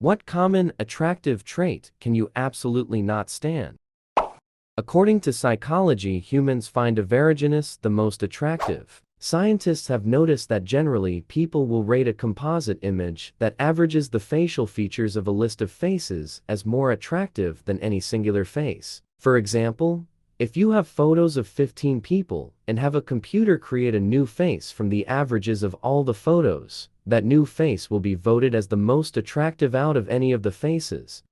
What common, attractive trait can you absolutely not stand? According to psychology, humans find averrogenous the most attractive. Scientists have noticed that generally people will rate a composite image that averages the facial features of a list of faces as more attractive than any singular face. For example, if you have photos of 15 people and have a computer create a new face from the averages of all the photos, that new face will be voted as the most attractive out of any of the faces.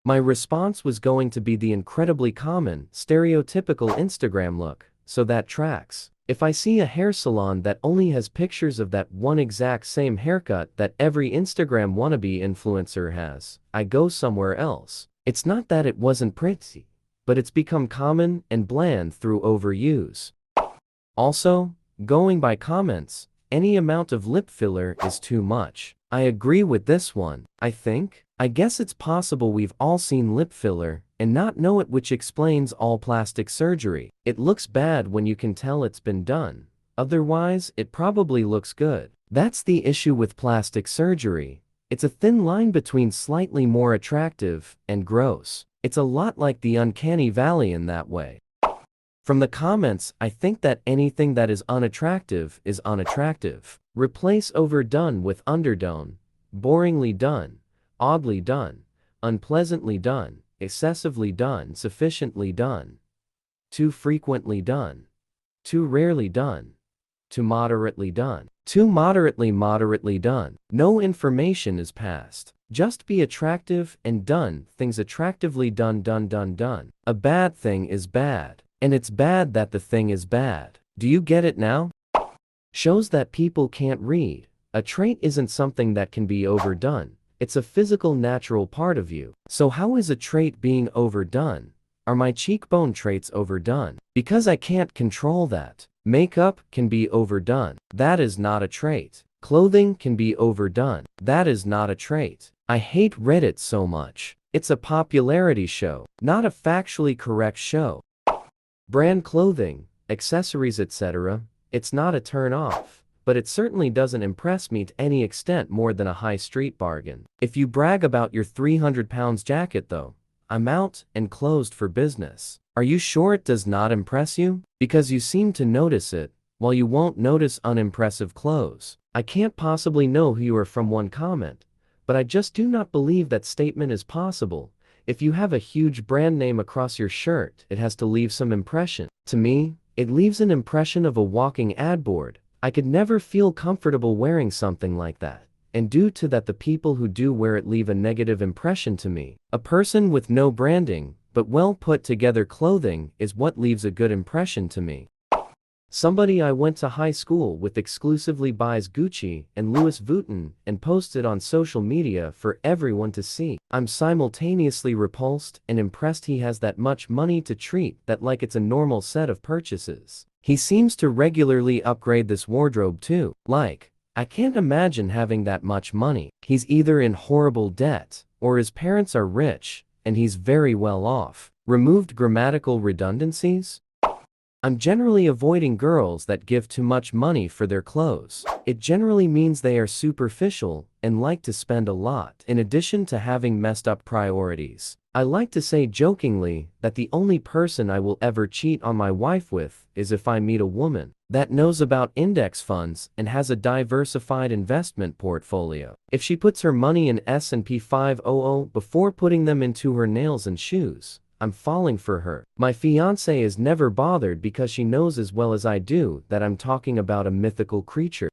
My response was going to be the incredibly common, stereotypical Instagram look, so that tracks. If I see a hair salon that only has pictures of that one exact same haircut that every Instagram wannabe influencer has, I go somewhere else. It's not that it wasn't pretty, but it's become common and bland through overuse. Also, going by comments, any amount of lip filler is too much. I agree with this one. I guess it's possible we've all seen lip filler and not know it, which explains all plastic surgery. It looks bad when you can tell it's been done. Otherwise, it probably looks good. That's the issue with plastic surgery. It's a thin line between slightly more attractive and gross. It's a lot like the uncanny valley in that way. From the comments, I think that anything that is unattractive is unattractive. Replace overdone with underdone, boringly done, oddly done, unpleasantly done, excessively done, sufficiently done, too frequently done, too rarely done, too moderately done, too moderately done. No information is passed. Just be attractive and done things attractively done. A bad thing is bad. And it's bad that the thing is bad. Do you get it now? Shows that people can't read. A trait isn't something that can be overdone. It's a physical, natural part of you. So how is a trait being overdone? Are my cheekbone traits overdone? Because I can't control that. Makeup can be overdone. That is not a trait. Clothing can be overdone. That is not a trait. I hate Reddit so much. It's a popularity show, not a factually correct show. Brand clothing, accessories, etc., it's not a turn-off, but it certainly doesn't impress me to any extent more than a high street bargain. If you brag about your 300 pounds jacket though, I'm out and closed for business. Are you sure it does not impress you? Because you seem to notice it, while you won't notice unimpressive clothes. I can't possibly know who you are from one comment, but I just do not believe that statement is possible. If you have a huge brand name across your shirt, it has to leave some impression. To me, it leaves an impression of a walking ad board. I could never feel comfortable wearing something like that. And due to that, the people who do wear it leave a negative impression to me. A person with no branding, but well put together clothing is what leaves a good impression to me. Somebody I went to high school with exclusively buys Gucci and Louis Vuitton and posts it on social media for everyone to see. I'm simultaneously repulsed and impressed he has that much money to treat that like it's a normal set of purchases. He seems to regularly upgrade this wardrobe too. Like, I can't imagine having that much money. He's either in horrible debt, or his parents are rich, and he's very well off. Removed grammatical redundancies? I'm generally avoiding girls that give too much money for their clothes. It generally means they are superficial and like to spend a lot, in addition to having messed up priorities. I like to say jokingly that the only person I will ever cheat on my wife with is if I meet a woman that knows about index funds and has a diversified investment portfolio. If she puts her money in S&P 500 before putting them into her nails and shoes, I'm falling for her. My fiancée is never bothered because she knows as well as I do that I'm talking about a mythical creature.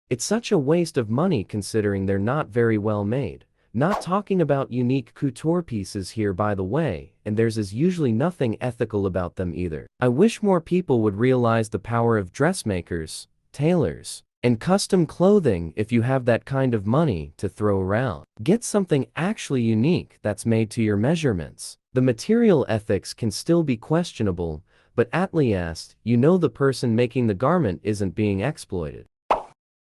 It's such a waste of money considering they're not very well made. Not talking about unique couture pieces here, by the way, and theirs is usually nothing ethical about them either. I wish more people would realize the power of dressmakers, tailors, and custom clothing. If you have that kind of money to throw around, get something actually unique that's made to your measurements. The material ethics can still be questionable, but at least you know the person making the garment isn't being exploited.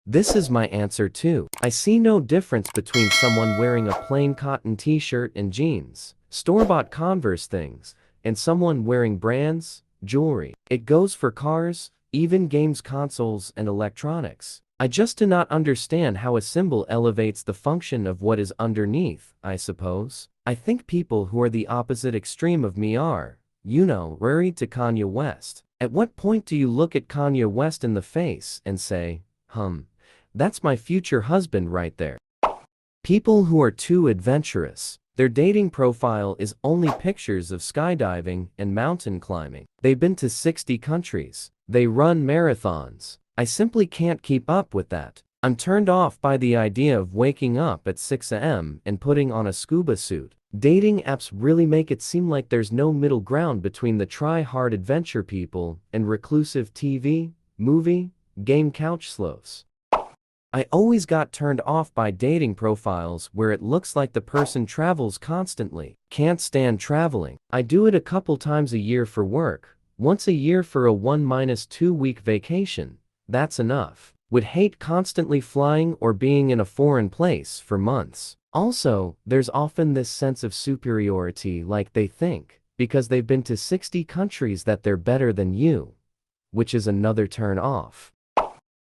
This is my answer too. I see no difference between someone wearing a plain cotton t-shirt and jeans, store-bought Converse things, and someone wearing brands, jewelry. It goes for cars, even games, consoles, and electronics. I just do not understand how a symbol elevates the function of what is underneath, I suppose. I think people who are the opposite extreme of me are, worried to Kanye West. At what point do you look at Kanye West in the face and say, that's my future husband right there? People who are too adventurous. Their dating profile is only pictures of skydiving and mountain climbing. They've been to 60 countries. They run marathons. I simply can't keep up with that. I'm turned off by the idea of waking up at 6 a.m. and putting on a scuba suit. Dating apps really make it seem like there's no middle ground between the try-hard adventure people and reclusive TV, movie, game couch sloths. I always got turned off by dating profiles where it looks like the person travels constantly. Can't stand traveling. I do it a couple times a year for work, once a year for a 1-2 week vacation. That's enough. Would hate constantly flying or being in a foreign place for months. Also, there's often this sense of superiority, like they think, because they've been to 60 countries, that they're better than you, which is another turn off.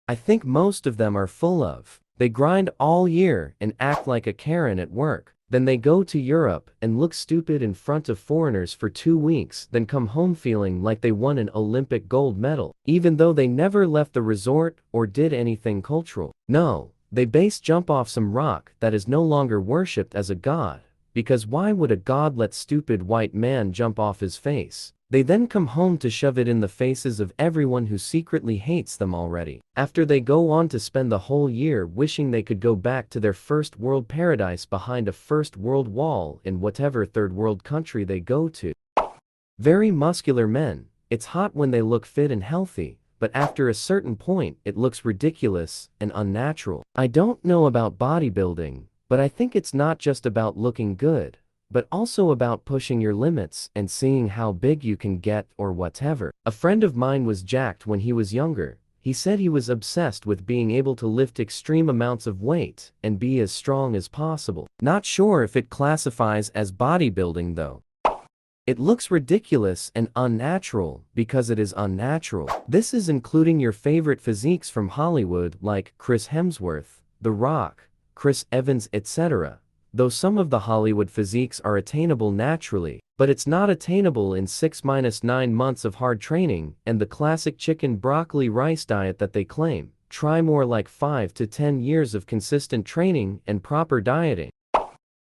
I think most of them are full of, they grind all year and act like a Karen at work. Then they go to Europe and look stupid in front of foreigners for 2 weeks, then come home feeling like they won an Olympic gold medal, even though they never left the resort or did anything cultural. No, they base jump off some rock that is no longer worshipped as a god, because why would a god let stupid white man jump off his face? They then come home to shove it in the faces of everyone who secretly hates them already. After they go on to spend the whole year wishing they could go back to their first world paradise behind a first world wall in whatever third world country they go to. Very muscular men. It's hot when they look fit and healthy, but after a certain point it looks ridiculous and unnatural. I don't know about bodybuilding, but I think it's not just about looking good, but also about pushing your limits and seeing how big you can get or whatever. A friend of mine was jacked when he was younger. He said he was obsessed with being able to lift extreme amounts of weight and be as strong as possible. Not sure if it classifies as bodybuilding though. It looks ridiculous and unnatural because it is unnatural. This is including your favorite physiques from Hollywood like Chris Hemsworth, The Rock, Chris Evans, etc. Though some of the Hollywood physiques are attainable naturally, but it's not attainable in 6-9 months of hard training and the classic chicken broccoli rice diet that they claim. Try more like 5 to 10 years of consistent training and proper dieting.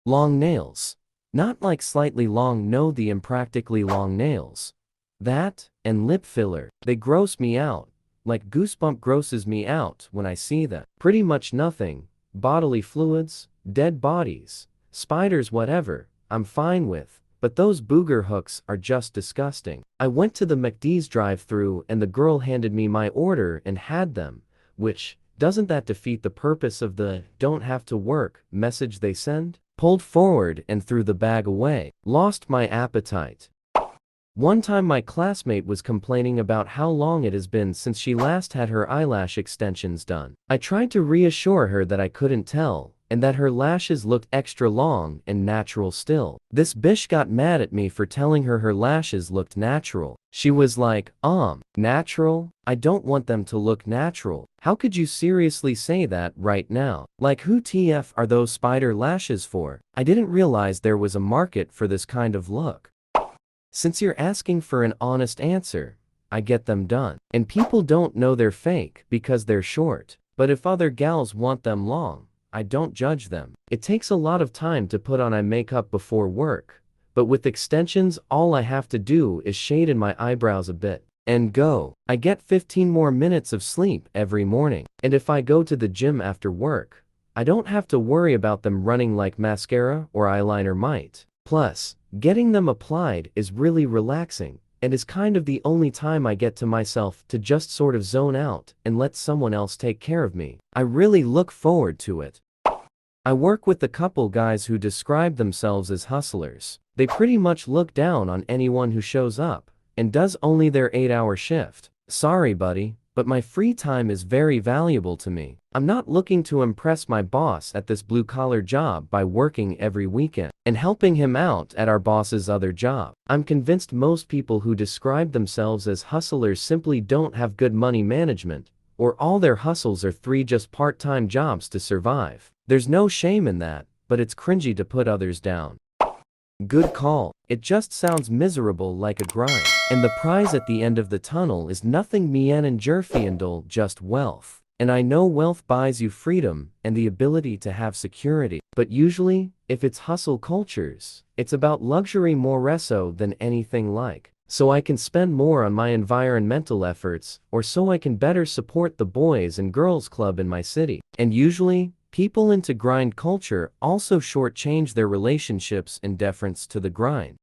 Long nails. Not like slightly long, no, the impractically long nails. That, and lip filler, they gross me out. Like Goosebump grosses me out when I see them. Pretty much nothing, bodily fluids, dead bodies, spiders, whatever, I'm fine with, but those booger hooks are just disgusting. I went to the McD's drive-thru and the girl handed me my order and had them, which, doesn't that defeat the purpose of the "don't have to work" message they send? Pulled forward and threw the bag away. Lost my appetite. One time my classmate was complaining about how long it has been since she last had her eyelash extensions done. I tried to reassure her that I couldn't tell, and that her lashes looked extra long and natural still. This bish got mad at me for telling her her lashes looked natural. She was like, natural? I don't want them to look natural. How could you seriously say that right now? Like, who TF are those spider lashes for? I didn't realize there was a market for this kind of look. Since you're asking for an honest answer, I get them done. And people don't know they're fake because they're short. But if other gals want them long, I don't judge them. It takes a lot of time to put on eye makeup before work, but with extensions all I have to do is shade in my eyebrows a bit, and go. I get 15 more minutes of sleep every morning. And if I go to the gym after work, I don't have to worry about them running like mascara or eyeliner might. Plus, getting them applied is really relaxing, and is kind of the only time I get to myself to just sort of zone out and let someone else take care of me. I really look forward to it. I work with a couple guys who describe themselves as hustlers. They pretty much look down on anyone who shows up and does only their 8-hour shift. Sorry, buddy, but my free time is very valuable to me. I'm not looking to impress my boss at this blue-collar job by working every weekend and helping him out at our boss's other job. I'm convinced most people who describe themselves as hustlers simply don't have good money management, or all their hustles are 3 just part-time jobs to survive. There's no shame in that, but it's cringy to put others down. Good call. It just sounds miserable like a grind. And the prize at the end of the tunnel is nothing meaningful, just wealth. And I know wealth buys you freedom and the ability to have security. But usually, if it's hustle cultures, it's about luxury more so than anything like. So I can spend more on my environmental efforts, or so I can better support the boys and girls club in my city. And usually, people into grind culture also shortchange their relationships in deference to the grind.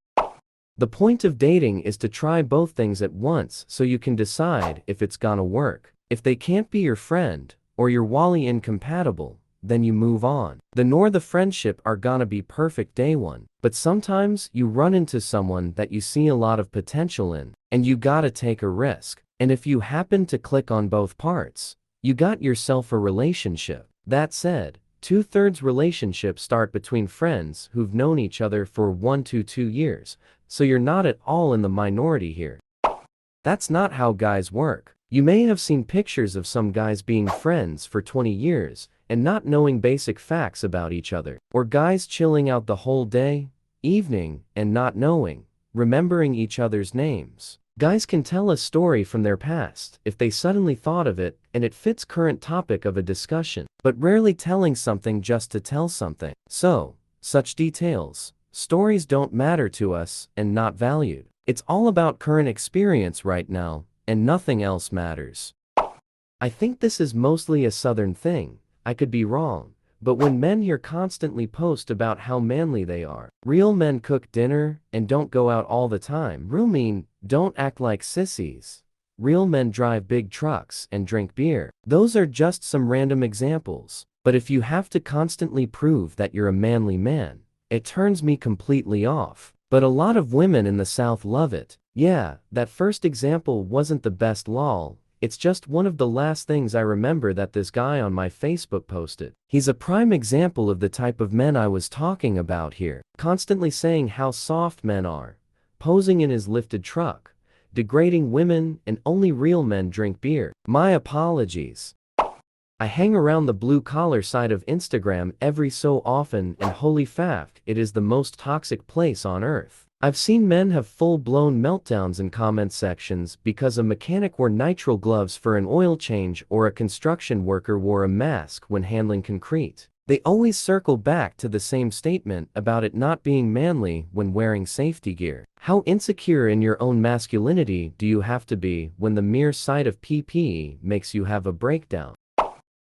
The point of dating is to try both things at once so you can decide if it's gonna work. If they can't be your friend, or you're wally incompatible, then you move on. Nor the friendship are gonna be perfect day one. But sometimes you run into someone that you see a lot of potential in, and you gotta take a risk. And if you happen to click on both parts, you got yourself a relationship. That said, 2/3 relationships start between friends who've known each other for 1 to 2 years, so you're not at all in the minority here. That's not how guys work. You may have seen pictures of some guys being friends for 20 years and not knowing basic facts about each other, or guys chilling out the whole day, evening, and not remembering each other's names. Guys can tell a story from their past if they suddenly thought of it and it fits current topic of a discussion, but rarely telling something just to tell something. So, such details, stories don't matter to us and not valued. It's all about current experience right now, and nothing else matters. I think this is mostly a southern thing. I could be wrong, but when men here constantly post about how manly they are, real men cook dinner and don't go out all the time. Real men don't act like sissies. Real men drive big trucks and drink beer. Those are just some random examples. But if you have to constantly prove that you're a manly man, it turns me completely off. But a lot of women in the South love it. Yeah, that first example wasn't the best lol. It's just one of the last things I remember that this guy on my Facebook posted. He's a prime example of the type of men I was talking about here. Constantly saying how soft men are, posing in his lifted truck, degrading women, and only real men drink beer. My apologies. I hang around the blue-collar side of Instagram every so often, and holy fact, it is the most toxic place on earth. I've seen men have full-blown meltdowns in comment sections because a mechanic wore nitrile gloves for an oil change or a construction worker wore a mask when handling concrete. They always circle back to the same statement about it not being manly when wearing safety gear. How insecure in your own masculinity do you have to be when the mere sight of PPE makes you have a breakdown?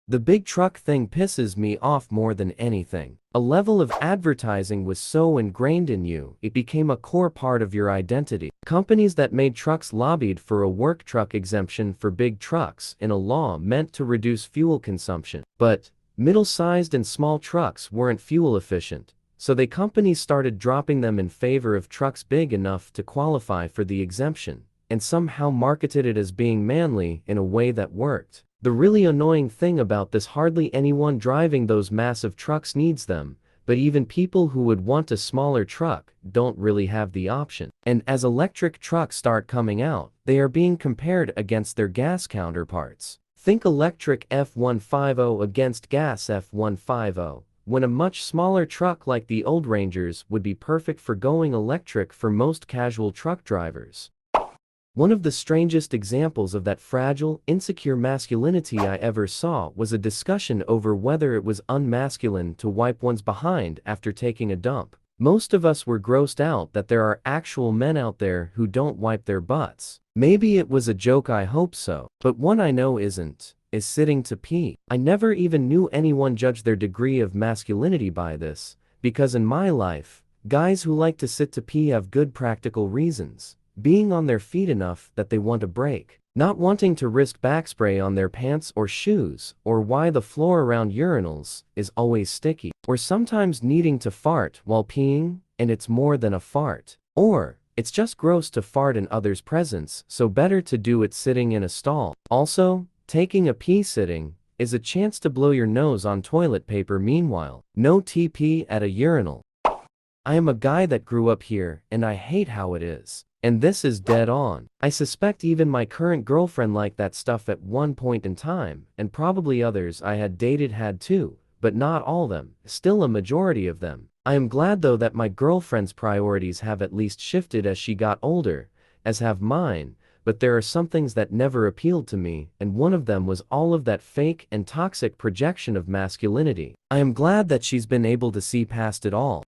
The big truck thing pisses me off more than anything. A level of advertising was so ingrained in you, it became a core part of your identity. Companies that made trucks lobbied for a work truck exemption for big trucks in a law meant to reduce fuel consumption. But middle-sized and small trucks weren't fuel efficient, so companies started dropping them in favor of trucks big enough to qualify for the exemption, and somehow marketed it as being manly in a way that worked. The really annoying thing about this, hardly anyone driving those massive trucks needs them, but even people who would want a smaller truck don't really have the option. And as electric trucks start coming out, they are being compared against their gas counterparts. Think electric F-150 against gas F-150, when a much smaller truck like the old Rangers would be perfect for going electric for most casual truck drivers. One of the strangest examples of that fragile, insecure masculinity I ever saw was a discussion over whether it was unmasculine to wipe one's behind after taking a dump. Most of us were grossed out that there are actual men out there who don't wipe their butts. Maybe it was a joke, I hope so, but one I know isn't, is sitting to pee. I never even knew anyone judge their degree of masculinity by this, because in my life, guys who like to sit to pee have good practical reasons. Being on their feet enough that they want a break, not wanting to risk backspray on their pants or shoes, or why the floor around urinals is always sticky, or sometimes needing to fart while peeing, and it's more than a fart, or it's just gross to fart in others' presence, so better to do it sitting in a stall. Also, taking a pee sitting is a chance to blow your nose on toilet paper. Meanwhile, no TP at a urinal. I am a guy that grew up here, and I hate how it is. And this is dead on. I suspect even my current girlfriend liked that stuff at one point in time, and probably others I had dated had too, but not all of them, still a majority of them. I am glad though that my girlfriend's priorities have at least shifted as she got older, as have mine, but there are some things that never appealed to me, and one of them was all of that fake and toxic projection of masculinity. I am glad that she's been able to see past it all.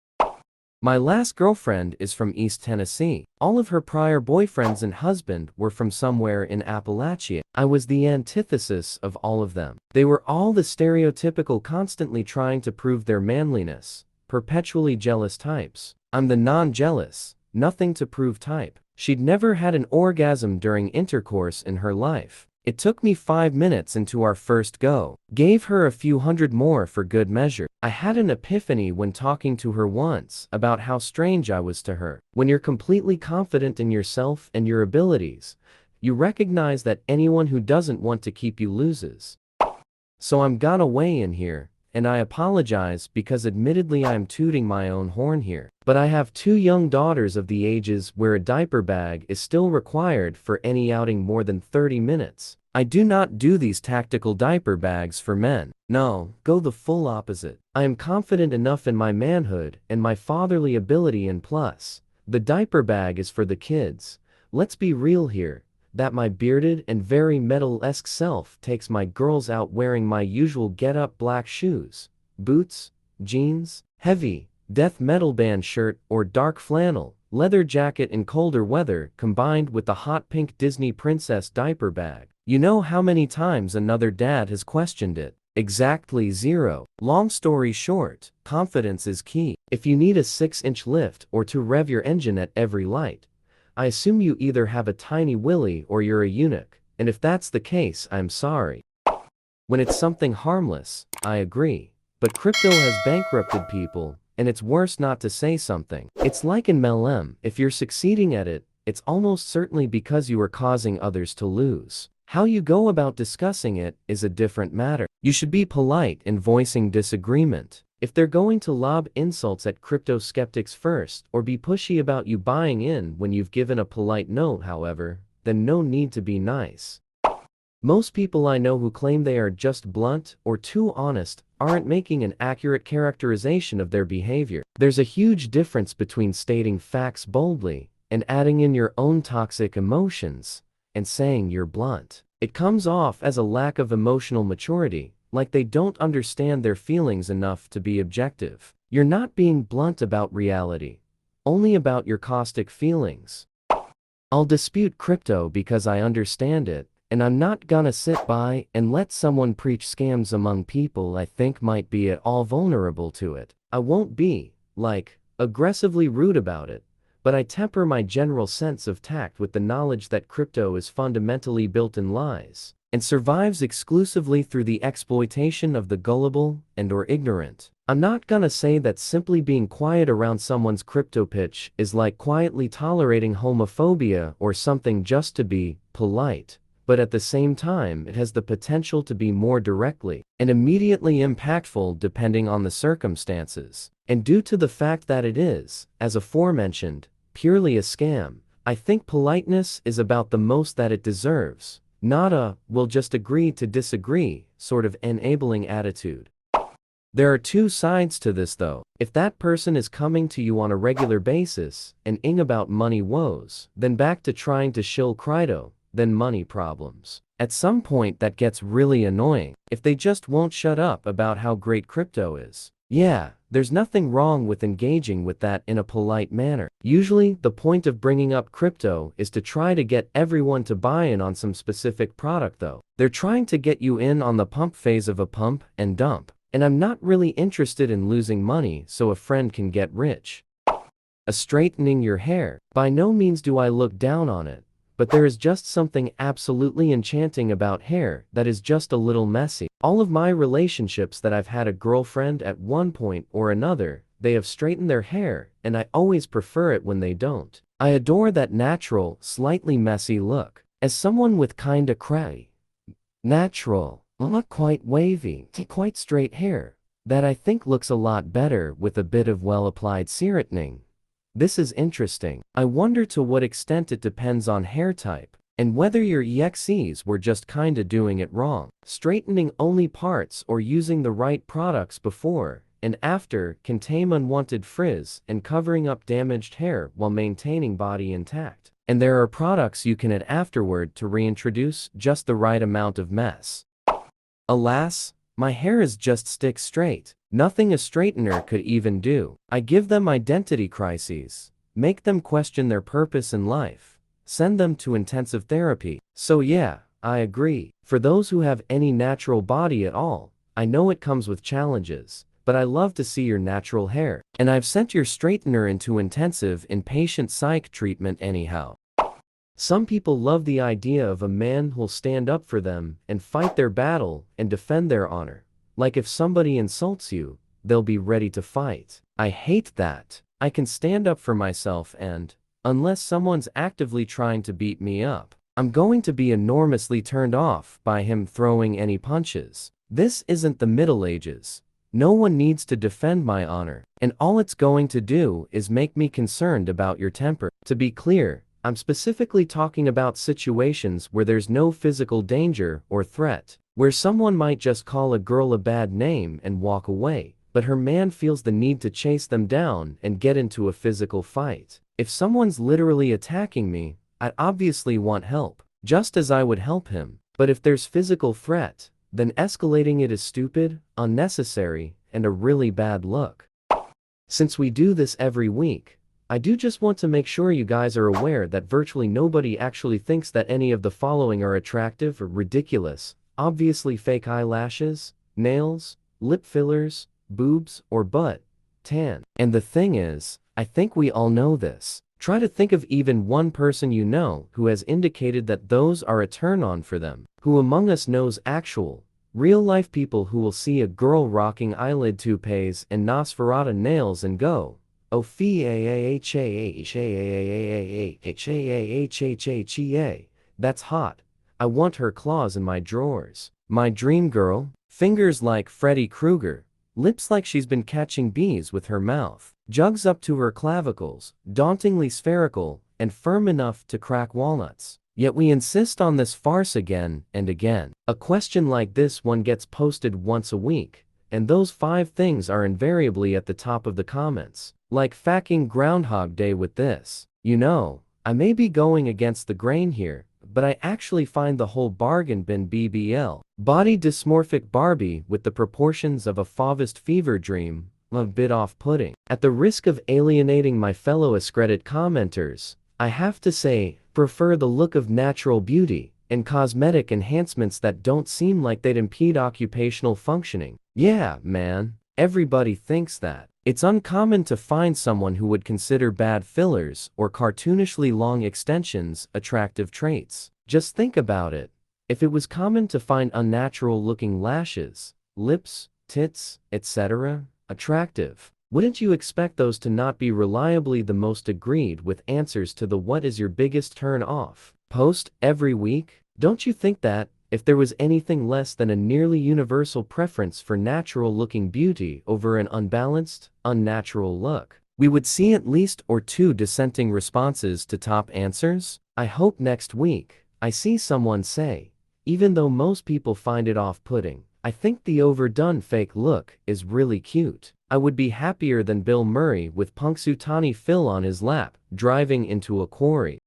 My last girlfriend is from East Tennessee. All of her prior boyfriends and husband were from somewhere in Appalachia. I was the antithesis of all of them. They were all the stereotypical constantly trying to prove their manliness, perpetually jealous types. I'm the non-jealous, nothing to prove type. She'd never had an orgasm during intercourse in her life. It took me 5 minutes into our first go. Gave her a few hundred more for good measure. I had an epiphany when talking to her once about how strange I was to her. When you're completely confident in yourself and your abilities, you recognize that anyone who doesn't want to keep you loses. So I'm gonna weigh in here, and I apologize because admittedly I am tooting my own horn here. But I have 2 young daughters of the ages where a diaper bag is still required for any outing more than 30 minutes. I do not do these tactical diaper bags for men. No, go the full opposite. I am confident enough in my manhood and my fatherly ability, and plus, the diaper bag is for the kids. Let's be real here, that my bearded and very metal-esque self takes my girls out wearing my usual get-up black shoes, boots, jeans, heavy, death metal band shirt or dark flannel, leather jacket in colder weather combined with the hot pink Disney princess diaper bag. You know how many times another dad has questioned it? Exactly 0. Long story short, confidence is key. If you need a 6-inch lift or to rev your engine at every light, I assume you either have a tiny willy or you're a eunuch, and if that's the case, I'm sorry. When it's something harmless, I agree. But crypto has bankrupted people, and it's worse not to say something. It's like in MLM, if you're succeeding at it, it's almost certainly because you are causing others to lose. How you go about discussing it is a different matter. You should be polite in voicing disagreement. If they're going to lob insults at crypto skeptics first or be pushy about you buying in when you've given a polite note, however, then no need to be nice. Most people I know who claim they are just blunt or too honest aren't making an accurate characterization of their behavior. There's a huge difference between stating facts boldly and adding in your own toxic emotions and saying you're blunt. It comes off as a lack of emotional maturity, like they don't understand their feelings enough to be objective. You're not being blunt about reality, only about your caustic feelings. I'll dispute crypto because I understand it, and I'm not gonna sit by and let someone preach scams among people I think might be at all vulnerable to it. I won't be, like, aggressively rude about it, but I temper my general sense of tact with the knowledge that crypto is fundamentally built in lies and survives exclusively through the exploitation of the gullible and/or ignorant. I'm not gonna say that simply being quiet around someone's crypto pitch is like quietly tolerating homophobia or something just to be polite, but at the same time it has the potential to be more directly and immediately impactful depending on the circumstances. And due to the fact that it is, as aforementioned, purely a scam, I think politeness is about the most that it deserves, not a, we'll just agree to disagree, sort of enabling attitude. There are 2 sides to this though. If that person is coming to you on a regular basis and ing about money woes, then back to trying to shill crypto, then money problems. At some point that gets really annoying. If they just won't shut up about how great crypto is. Yeah, there's nothing wrong with engaging with that in a polite manner. Usually, the point of bringing up crypto is to try to get everyone to buy in on some specific product though. They're trying to get you in on the pump phase of a pump and dump. And I'm not really interested in losing money so a friend can get rich. Straightening your hair. By no means do I look down on it, but there is just something absolutely enchanting about hair that is just a little messy. All of my relationships that I've had a girlfriend at one point or another, they have straightened their hair, and I always prefer it when they don't. I adore that natural, slightly messy look. As someone with kinda natural, not quite wavy, quite straight hair, that I think looks a lot better with a bit of well-applied serotonin. This is interesting. I wonder to what extent it depends on hair type, and whether your EXEs were just kinda doing it wrong. Straightening only parts or using the right products before and after can tame unwanted frizz and covering up damaged hair while maintaining body intact. And there are products you can add afterward to reintroduce just the right amount of mess. Alas, my hair is just stick straight. Nothing a straightener could even do. I give them identity crises, make them question their purpose in life, send them to intensive therapy. So yeah, I agree. For those who have any natural body at all, I know it comes with challenges, but I love to see your natural hair. And I've sent your straightener into intensive inpatient psych treatment anyhow. Some people love the idea of a man who'll stand up for them and fight their battle and defend their honor. Like if somebody insults you, they'll be ready to fight. I hate that. I can stand up for myself and, unless someone's actively trying to beat me up, I'm going to be enormously turned off by him throwing any punches. This isn't the Middle Ages. No one needs to defend my honor, and all it's going to do is make me concerned about your temper. To be clear, I'm specifically talking about situations where there's no physical danger or threat, where someone might just call a girl a bad name and walk away, but her man feels the need to chase them down and get into a physical fight. If someone's literally attacking me, I'd obviously want help, just as I would help him. But if there's physical threat, then escalating it is stupid, unnecessary, and a really bad look. Since we do this every week, I do just want to make sure you guys are aware that virtually nobody actually thinks that any of the following are attractive or ridiculous. Obviously fake eyelashes, nails, lip fillers, boobs, or butt, tan. And the thing is, I think we all know this. Try to think of even one person you know who has indicated that those are a turn-on for them. Who among us knows actual, real-life people who will see a girl rocking eyelid toupees and Nosferatu nails and go, "Oh that's hot. I want her claws in my drawers." My dream girl, fingers like Freddy Krueger, lips like she's been catching bees with her mouth, jugs up to her clavicles, dauntingly spherical, and firm enough to crack walnuts. Yet we insist on this farce again and again. A question like this one gets posted once a week, and those 5 things are invariably at the top of the comments. Like fucking Groundhog Day with this. You know, I may be going against the grain here, but I actually find the whole bargain bin BBL. Body dysmorphic Barbie with the proportions of a Fauvist fever dream, a bit off-putting. At the risk of alienating my fellow Escredit commenters, I have to say, prefer the look of natural beauty and cosmetic enhancements that don't seem like they'd impede occupational functioning. Yeah, man, everybody thinks that. It's uncommon to find someone who would consider bad fillers or cartoonishly long extensions attractive traits. Just think about it. If it was common to find unnatural-looking lashes, lips, tits, etc., attractive, wouldn't you expect those to not be reliably the most agreed with answers to the "what is your biggest turn off" post every week? Don't you think that, if there was anything less than a nearly universal preference for natural-looking beauty over an unbalanced, unnatural look, we would see at least or 2 dissenting responses to top answers? I hope next week, I see someone say, even though most people find it off-putting, I think the overdone fake look is really cute. I would be happier than Bill Murray with Punxsutawney Phil on his lap, driving into a quarry.